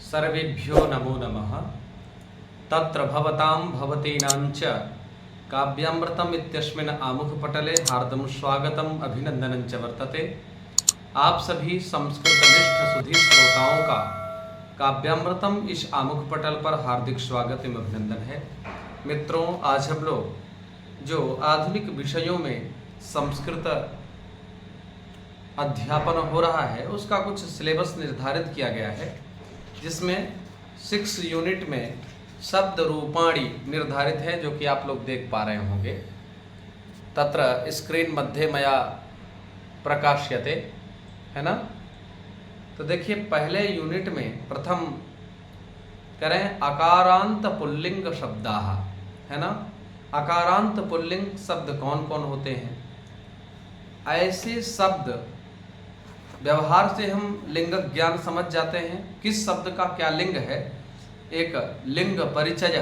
सर्वेभ्यो नमो नमः। तत्र भवतां भवतीनांच काव्यामृतम् इत्यस्मिन् आमुखपटले हार्दं स्वागतम् अभिनंदनं च वर्तते। आप सभी संस्कृतनिष्ठ सुधी श्रोताओं का काव्यामृतम इस आमुख पटल पर हार्दिक स्वागत एवं अभिनंदन है। मित्रों, आज हम लोग जो आधुनिक विषयों में संस्कृत अध्यापन हो रहा है उसका कुछ सिलेबस निर्धारित किया गया है, जिसमें 6 यूनिट में शब्द रूपाणी निर्धारित है, जो कि आप लोग देख पा रहे होंगे। तत्र स्क्रीन मध्ये मया प्रकाश्यते, है ना। तो देखिए, पहले यूनिट में प्रथम करें अकारांत पुल्लिंग शब्दाः, है ना। अकारांत पुल्लिंग शब्द कौन कौन होते हैं? ऐसे शब्द व्यवहार से हम लिंग ज्ञान समझ जाते हैं, किस शब्द का क्या लिंग है। एक लिंग परिचय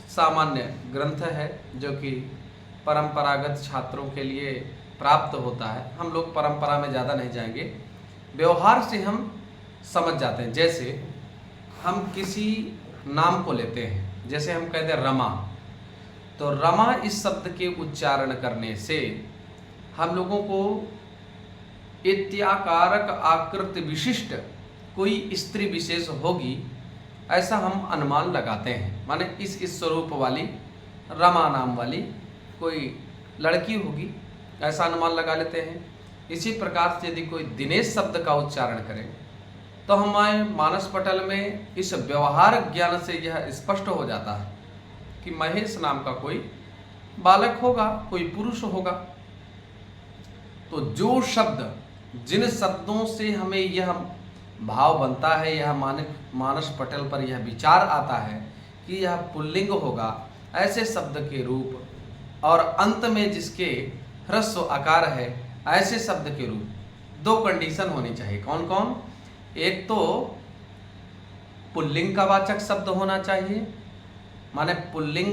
सामान्य ग्रंथ है जो कि परंपरागत छात्रों के लिए प्राप्त होता है। हम लोग परंपरा में ज़्यादा नहीं जाएंगे, व्यवहार से हम समझ जाते हैं। जैसे हम किसी नाम को लेते हैं, जैसे हम कहते हैं रमा, तो रमा इस शब्द के उच्चारण करने से हम लोगों को इत्याकारक आकृति विशिष्ट कोई स्त्री विशेष होगी, ऐसा हम अनुमान लगाते हैं। माने इस स्वरूप वाली रमा नाम वाली कोई लड़की होगी, ऐसा अनुमान लगा लेते हैं। इसी प्रकार से यदि कोई दिनेश शब्द का उच्चारण करें तो हमारे मानस पटल में इस व्यवहार ज्ञान से यह स्पष्ट हो जाता है कि महेश नाम का कोई बालक होगा, कोई पुरुष होगा। तो जो शब्द, जिन शब्दों से हमें यह भाव बनता है, यह मानस पटल पर यह विचार आता है कि यह पुल्लिंग होगा, ऐसे शब्द के रूप और अंत में जिसके ह्रस्व आकार है, ऐसे शब्द के रूप 2 कंडीशन होनी चाहिए। कौन कौन? एक तो पुल्लिंग का वाचक शब्द होना चाहिए, माने पुल्लिंग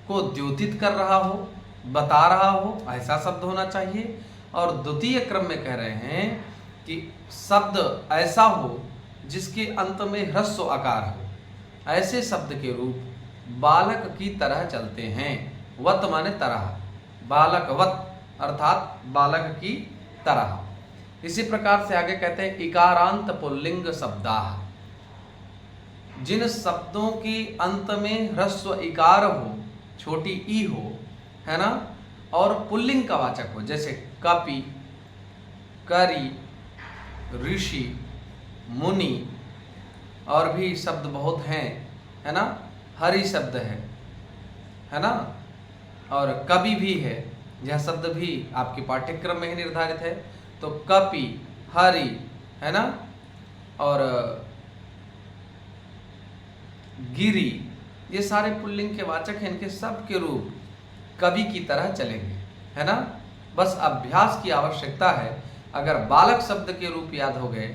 को द्योतित कर रहा हो, बता रहा हो, ऐसा शब्द होना चाहिए। और द्वितीय क्रम में कह रहे हैं कि शब्द ऐसा हो जिसके अंत में ह्रस्व आकार हो, ऐसे शब्द के रूप बालक की तरह चलते हैं। वत माने तरह, बालकवत अर्थात बालक की तरह। इसी प्रकार से आगे कहते हैं इकारांत पुल्लिंग शब्दाः, जिन शब्दों के अंत में ह्रस्व इकार हो, छोटी ई हो, है ना, और पुल्लिंग का वाचक हो, जैसे कपि, करी, ऋषि, मुनि, और भी शब्द बहुत हैं, है ना। हरि शब्द है ना, और कवि भी है। यह शब्द भी आपके पाठ्यक्रम में ही निर्धारित है। तो कपि, हरि, है ना, और गिरि, ये सारे पुल्लिंग के वाचक हैं। इनके सब के रूप कवि की तरह चलेंगे, है ना। बस अभ्यास की आवश्यकता है। अगर बालक शब्द के रूप याद हो गए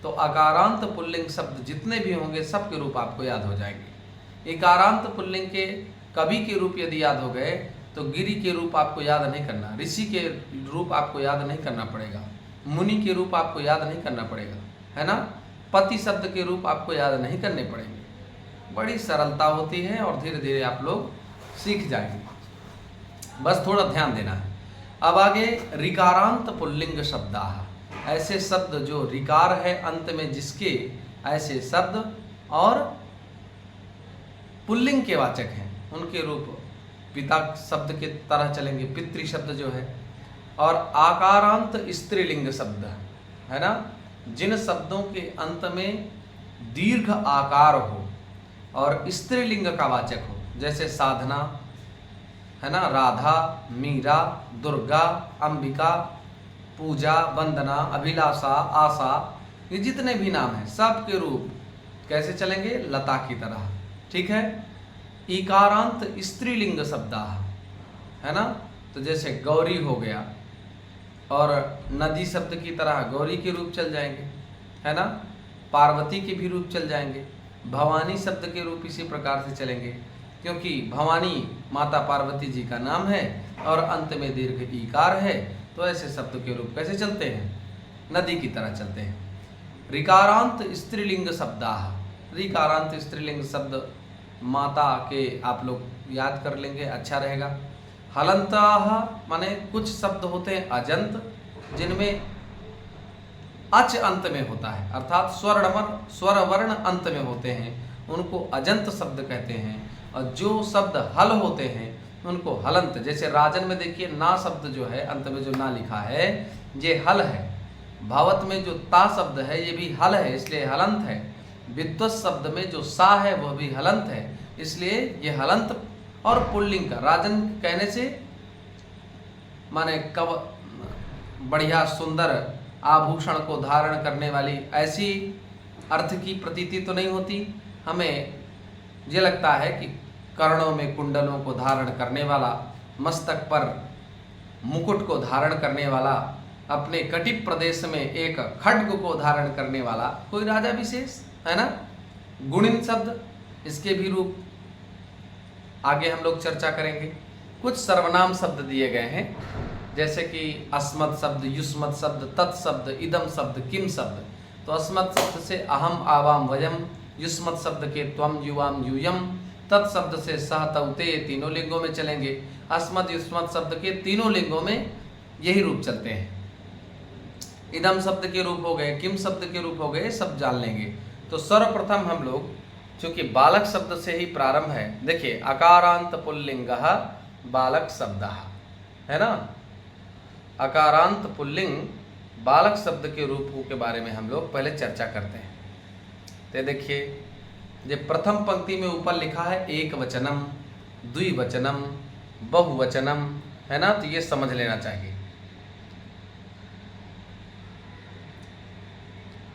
तो अकारांत पुल्लिंग शब्द जितने भी होंगे सब के रूप आपको याद हो जाएंगे। इकारांत पुल्लिंग के कवि के रूप यदि याद हो गए तो गिरि के रूप आपको याद नहीं करना, ऋषि के रूप आपको याद नहीं करना पड़ेगा, मुनि के रूप आपको याद नहीं करना पड़ेगा, है ना। पति शब्द के रूप आपको याद नहीं करने पड़ेंगे। बड़ी सरलता होती है और धीरे धीरे आप लोग सीख जाएंगे, बस थोड़ा ध्यान देना है। अब आगे ऋकारांत पुल्लिंग शब्दाः, ऐसे शब्द जो ऋकार है अंत में जिसके, ऐसे शब्द और पुल्लिंग के वाचक हैं, उनके रूप पिता शब्द के तरह चलेंगे, पितृ शब्द जो है। और आकारांत स्त्रीलिंग शब्द, है ना, जिन शब्दों के अंत में दीर्घ आकार हो और स्त्रीलिंग का वाचक हो, जैसे साधना, है ना, राधा, मीरा, दुर्गा, अंबिका, पूजा, वंदना, अभिलाषा, आशा, ये जितने भी नाम हैं सब के रूप कैसे चलेंगे? लता की तरह, ठीक है। इकारांत स्त्रीलिंग शब्दाः, है ना, तो जैसे गौरी हो गया, और नदी शब्द की तरह गौरी के रूप चल जाएंगे, है ना। पार्वती के भी रूप चल जाएंगे। भवानी शब्द के रूप इसी प्रकार से चलेंगे, क्योंकि भवानी माता पार्वती जी का नाम है और अंत में दीर्घ ईकार है, तो ऐसे शब्द के रूप कैसे चलते हैं? नदी की तरह चलते हैं। ऋकारांत स्त्रीलिंग शब्दाः, ऋकारांत स्त्रीलिंग शब्द माता के आप लोग याद कर लेंगे, अच्छा रहेगा। हलंताः माने कुछ शब्द होते हैं अजंत जिनमें अच अंत में होता है, अर्थात स्वर वर्ण अंत में होते हैं, उनको अजंत शब्द कहते हैं। और जो शब्द हल होते हैं उनको हलंत। जैसे राजन में देखिए ना शब्द जो है अंत में जो ना लिखा है ये हल है। भावत में जो ता शब्द है ये भी हल है, इसलिए हलंत है। विद्वत शब्द में जो सा है वह भी हलंत है, इसलिए ये हलंत। और पुल्लिंग का राजन कहने से माने कब बढ़िया सुंदर आभूषण को धारण करने वाली ऐसी अर्थ की प्रतीति तो नहीं होती। हमें ये लगता है कि कर्णों में कुंडलों को धारण करने वाला, मस्तक पर मुकुट को धारण करने वाला, अपने कटिप प्रदेश में एक खड्ग को धारण करने वाला कोई राजा विशेष है ना। गुणिन शब्द, इसके भी रूप आगे हम लोग चर्चा करेंगे। कुछ सर्वनाम शब्द दिए गए हैं जैसे कि अस्मत् शब्द, युष्मत् शब्द, तत् शब्द, इदम शब्द, किम शब्द। तो अस्मत् शब्द से अहम आवाम वयम, युष्मत् शब्द के त्वम युवाम यूयम, तत् शब्द से सह तौ ते, तीनों लिंगों में चलेंगे। अस्मत् युष्मत् शब्द के तीनों लिंगों में यही रूप चलते हैं। इदम शब्द के रूप हो गए, किम शब्द के रूप हो गए, सब जान लेंगे। तो सर्वप्रथम हम लोग चूंकि बालक शब्द से ही प्रारंभ है, देखिए अकारांत पुल्लिंगः बालक शब्दः है ना। अकारांत पुल्लिंग बालक शब्द के रूपों के बारे में हम लोग पहले चर्चा करते हैं। तो देखिए ये प्रथम पंक्ति में ऊपर लिखा है एक वचनम, द्विवचनम, बहुवचनम है ना, तो ये समझ लेना चाहिए।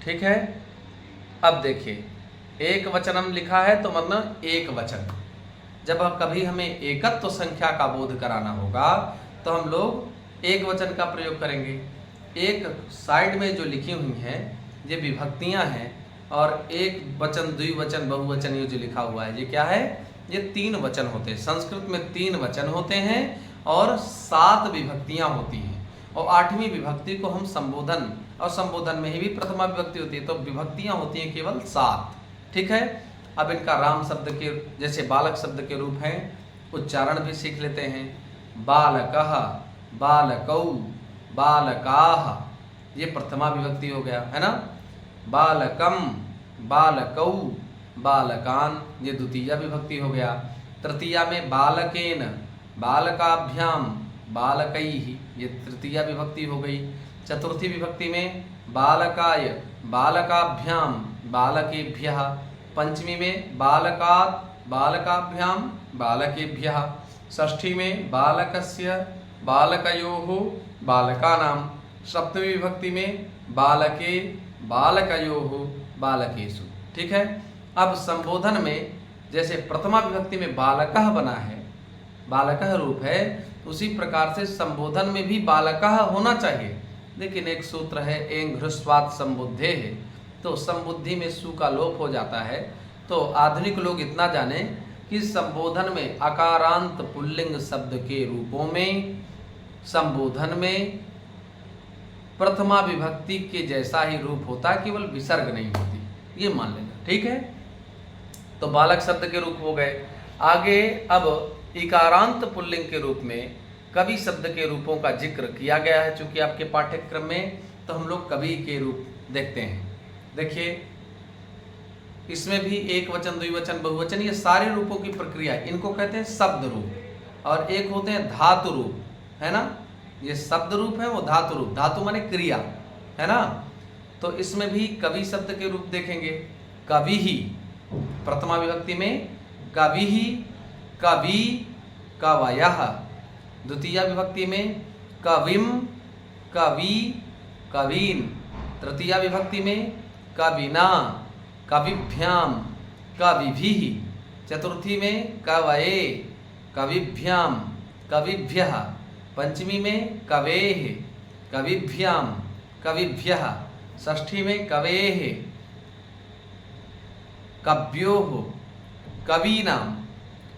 ठीक है। अब देखिए एक वचनम लिखा है तो मतलब एक वचन। जब कभी हमें एकत्व संख्या का बोध कराना होगा तो हम लोग एक वचन का प्रयोग करेंगे। एक साइड में जो लिखी हुई हैं ये विभक्तियां हैं और एक वचन, द्विवचन, बहुवचन ये जो लिखा हुआ है ये क्या है, ये तीन वचन होते हैं। संस्कृत में तीन वचन होते हैं और 7 विभक्तियां होती हैं और 8वीं विभक्ति को हम संबोधन, और संबोधन में ही भी प्रथमा विभक्ति होती है, तो विभक्तियां होती हैं केवल 7। ठीक है। अब इनका राम शब्द के जैसे बालक शब्द के रूप हैं, उच्चारण भी सीख लेते हैं। बालकः, बालकौ, बालकाः, ये प्रथमा विभक्ति हो गया है ना। बालकम, बालकौ, बालकान, ये द्वितीया विभक्ति हो गया। तृतीया में बालकेन, बालकाभ्याम, बालकैः, ये तृतीया विभक्ति हो गई। चतुर्थी विभक्ति में बालकाय, बालकाभ्याम, बालकेभ्यः। पंचमी में बालकात्, बालकाभ्याम, बालकेभ्यः। षष्ठी में बालकस्य, बालकयोः, बालकानाम। सप्तमी विभक्ति में बालके, बालकयोः, बालकेषु। ठीक है। अब संबोधन में जैसे प्रथमा विभक्ति में बालकः बना है, बालकः रूप है, उसी प्रकार से संबोधन में भी बालकः होना चाहिए। लेकिन एक सूत्र है एंग हृस्वात् संबुद्धे है, तो संबुद्धि में सु का लोप हो जाता है। तो आधुनिक लोग इतना जाने कि संबोधन में अकारांत पुल्लिंग शब्द के रूपों में संबोधन में प्रथमा विभक्ति के जैसा ही रूप होता है, केवल विसर्ग नहीं होती, ये मान लेना। ठीक है। तो बालक शब्द के रूप हो गए। आगे अब इकारांत पुल्लिंग के रूप में कवि शब्द के रूपों का जिक्र किया गया है। चूंकि आपके पाठ्यक्रम में तो हम लोग कवि के रूप देखते हैं। देखिए इसमें भी एक वचन, द्विवचन, बहुवचन, ये सारे रूपों की प्रक्रिया है, इनको कहते हैं शब्द रूप। और एक होते हैं धातु रूप, है ना। ये शब्द रूप है, वो धातु रूप, धातु माने क्रिया, है ना। तो इसमें भी कवि शब्द के रूप देखेंगे। कवि ही प्रथमा विभक्ति में, कवि ही, कवि, कवयः। द्वितीया विभक्ति में कविम, कवि, कवीन। तृतीया विभक्ति में कविना, कविभ्याम, कविभिः। चतुर्थी में कवये, कविभ्याम, कविभ्यः। पंचमी में कवेः, कविभ्याम, कविभ्यः। षष्ठी में कवेः, कव्योः, कवीनाम।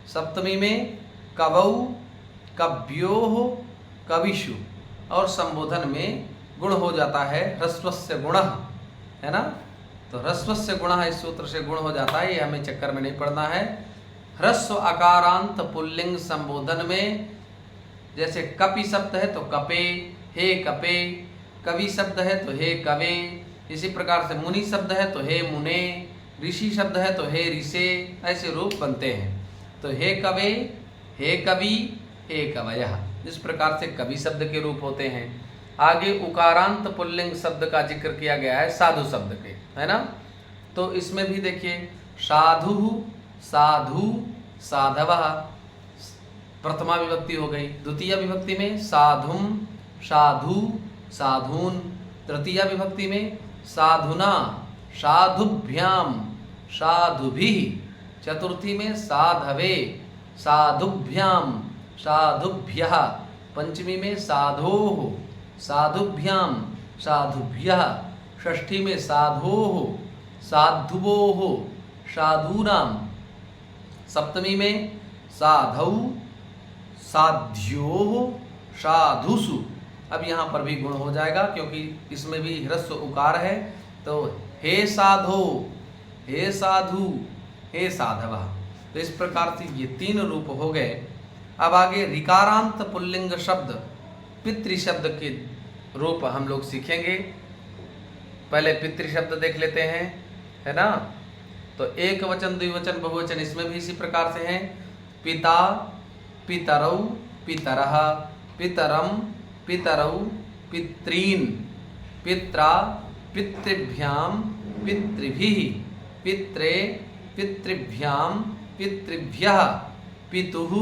सप्तमी में कवौ, कव्योः, कविषु। और संबोधन में गुण हो जाता है ह्रस्वस्य गुणः, है ना। तो ह्रस्वस्य गुणः इस सूत्र से गुण हो जाता है, ये हमें चक्कर में नहीं पड़ना है। ह्रस्व अकारांत पुल्लिंग संबोधन में जैसे कपि शब्द है तो कपे, हे कपे, कवि शब्द है तो हे कवे, इसी प्रकार से मुनि शब्द है तो हे मुने, ऋषि शब्द है तो हे ऋषे, ऐसे रूप बनते हैं। तो हे कवे, हे कवि, हे कवयः, इस प्रकार से कवि शब्द के रूप होते हैं। आगे उकारांत पुल्लिंग शब्द का जिक्र किया गया है साधु शब्द के, है ना। तो इसमें भी देखिए साधु, साधु, साधवः, प्रथमा विभक्ति हो गई। द्वितीय विभक्ति में साधुम, साधु, साधून। तृतीय विभक्ति में साधुना, साधुभ्याम, साधुभिः। चतुर्थी में साधवे, साधुभ्याम, साधुभ्यः। पंचमी में साधोः, साधुभ्याम, साधुभ्यः। षष्ठी में साधोः, साधुवोः, साधूनाम। सप्तमी में साधौ, साध्योः, साधुषु। अब यहाँ पर भी गुण हो जाएगा क्योंकि इसमें भी ह्रस्व उकार है। तो हे साधो, हे साधु, हे साधवः। तो इस प्रकार से ये 3 रूप हो गए। अब आगे ऋकारांत पुल्लिंग शब्द पितृ शब्द के रूप हम लोग सीखेंगे। पहले पितृ शब्द देख लेते हैं, है ना। तो एक वचन, द्विवचन, बहुवचन इसमें भी इसी प्रकार से हैं। पिता, पितरौ, पितरः, पितरम, पितरौ, पितॄन्, पित्रा, पितृभ्याम, पितृभिः, पित्रे, पितृभ्याम, पितृभ्यः, पितुः,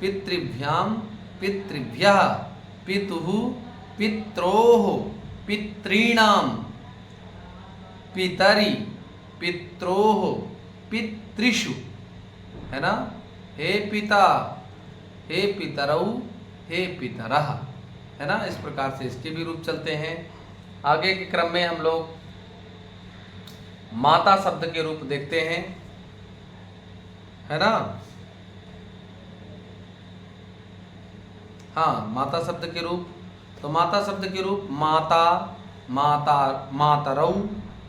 पितृभ्याम, पितृभ्यः, पितुः, पित्रोः, पितॄणां, पितरि, पित्रोः, पितृषु, है ना। हे पिता, हे पितरौ, हे पितरः, है ना। इस प्रकार से इसके भी रूप चलते हैं। आगे के क्रम में हम लोग माता शब्द के रूप देखते हैं, है ना। हाँ, माता शब्द के रूप। तो माता शब्द के रूप माता, माता, मातरौ,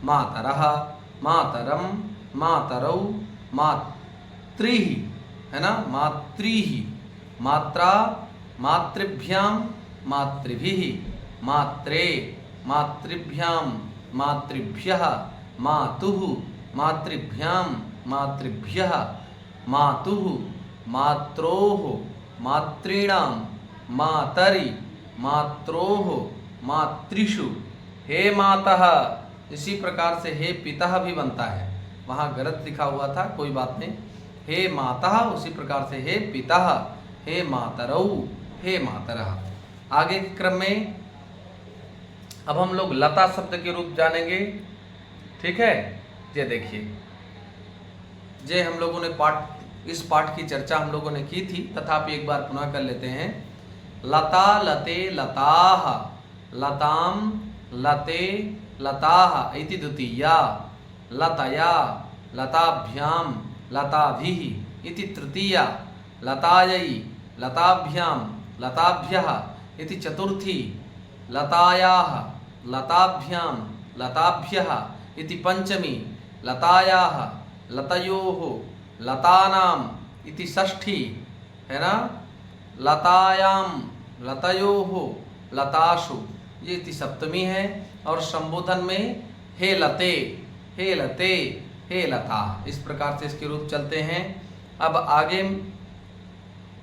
मातरः, मातरम, मातरौ, मातृः, है ना। मातृः, मात्रा, मातृभ्याम, मातृभिः, मात्रे, मातृभ्याम, मातृभ्यः, मातुः, मातृभ्याम, मातृभ्यः, मातुः, मात्रोः, मातॄणां, मातरि, मात्रोः, मातृषु। हे मातः, इसी प्रकार से हे पिता भी बनता है, वहाँ गलत लिखा हुआ था, कोई बात नहीं। हे मातः, उसी प्रकार से हे पिता, हे मातरौ, हे मातरः। आगे के क्रम में अब हम लोग लता शब्द के रूप जानेंगे, ठीक है। ये देखिए, जे हम लोगों ने इस पाठ की चर्चा हम लोगों ने की थी, तथापि एक बार पुनः कर लेते हैं। लता, लते, लताः, लताम, लते, लताः इति द्वितीया, लतया, लताभ्याम, लताभिः इति तृतीया, लतायै, लताभ्याम, लताभ्यः इति चतुर्थी, लतायाः, लताभ्याम, लताभ्यः इति पंचमी, लतायाः, लतयोः, लतानाम इति षष्ठी, है ना। लतायाम, लतयोः, लतासु, ये इति सप्तमी है। और संबोधन में हे लते, हे लते, हे लता, इस प्रकार से इसके रूप चलते हैं। अब आगे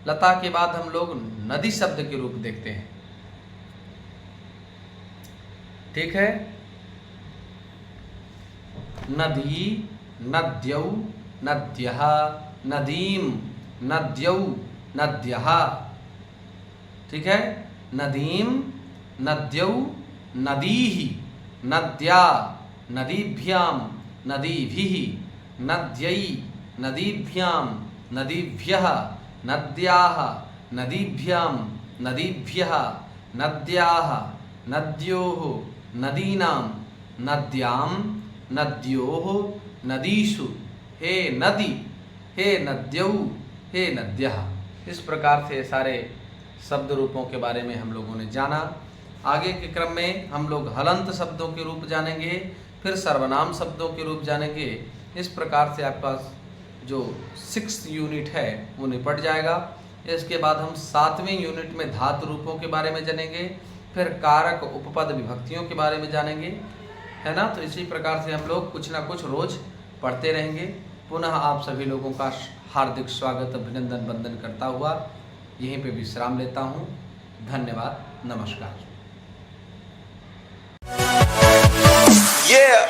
लता के बाद हम लोग नदी शब्द के रूप देखते हैं, ठीक है। नदी, नद्यौ, नद्यः, नदीम, नद्यौ, नद्यः, ठीक है। नदीम, नद्यौ, नदीः, नद्या, नदीभ्याम, नदीभिः, नद्यै, नदीभ्याम, नदीभ्यः, नद्याः, नदीभ्याम, नदीभ्यः, नद्याः, नद्योः, नदीनां, नद्यां, नद्योः, नदीषु। हे नदी, हे नद्यौ, हे नद्यः। इस प्रकार से सारे शब्द रूपों के बारे में हम लोगों ने जाना। आगे के क्रम में हम लोग हलंत शब्दों के रूप जानेंगे। फिर सर्वनाम शब्दों के रूप जानेंगे। इस प्रकार से आपके पास जो 6th यूनिट है वो निपट जाएगा। इसके बाद हम 7वें यूनिट में धातु रूपों के बारे में जानेंगे, फिर कारक उपपद विभक्तियों के बारे में जानेंगे, है ना। तो इसी प्रकार से हम लोग कुछ ना कुछ रोज पढ़ते रहेंगे। पुनः आप सभी लोगों का हार्दिक स्वागत, अभिनंदन, वंदन करता हुआ यहीं पे विश्राम लेता हूँ। धन्यवाद, नमस्कार। Yeah.